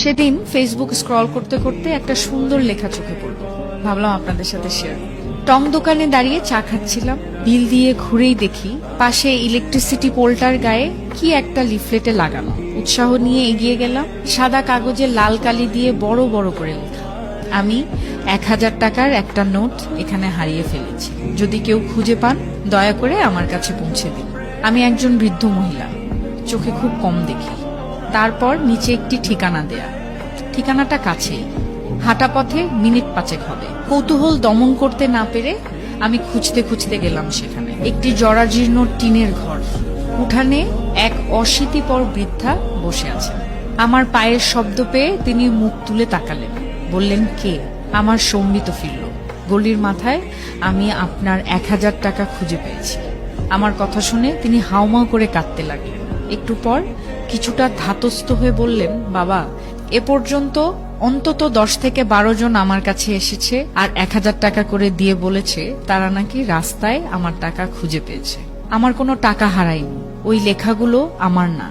সেদিন Facebook scroll করতে করতে একটা সুন্দর লেখা চোখে পড়ল, ভাবলাম আপনাদের সাথে শেয়ার। টং দোকানে দাঁড়িয়ে চা খাচ্ছিলাম, বিল দিয়ে ঘুরেই দেখি পাশে ইলেকট্রিসিটি পোলটার গায়ে কি একটা লিফলেটে লাগানো। উৎসাহ নিয়ে এগিয়ে গেলাম। সাদা কাগজে লাল কালি দিয়ে বড় বড় করে লেখা, আমি 1000 টাকার একটা নোট এখানে হারিয়ে ফেলেছি, যদি কেউ খুঁজে পান দয়া করে আমার কাছে পৌঁছে দিন। আমি একজন বৃদ্ধ মহিলা, চোখে খুব কম দেখি। তারপর নিচে একটি ঠিকানা দেয়া, ঠিকানাটা কাছেই, হাঁটা পথে মিনিট 5 হবে। কৌতূহল দমন করতে না পেরে আমি খুঁজতে খুঁজতে গেলাম সেখানে। একটি জরাজীর্ণ টিনের ঘর, উঠানে এক অশীতিপর বৃদ্ধা বসে আছেন। আমার পায়ের শব্দ পেয়ে তিনি মুখ তুলে তাকালেন, বললেন কে? আমার সম্বিত ফিরল। গলির মাথায় আমি আপনার 1000 টাকা খুঁজে পেয়েছি। আমার কথা শুনে তিনি হাউমাউ করে কাঁদতে লাগলেন। একটু পর কিছুটা ধাতস্থ হয়ে বললেন, বাবা, এ পর্যন্ত অন্তত 10 থেকে 12 জন আমার কাছে এসেছে আর 1000 টাকা করে দিয়ে বলেছে তারা নাকি রাস্তায় আমার টাকা খুঁজে পেয়েছে। আমার কোনো টাকা হারায়নি, ওই লেখাগুলো আমার না।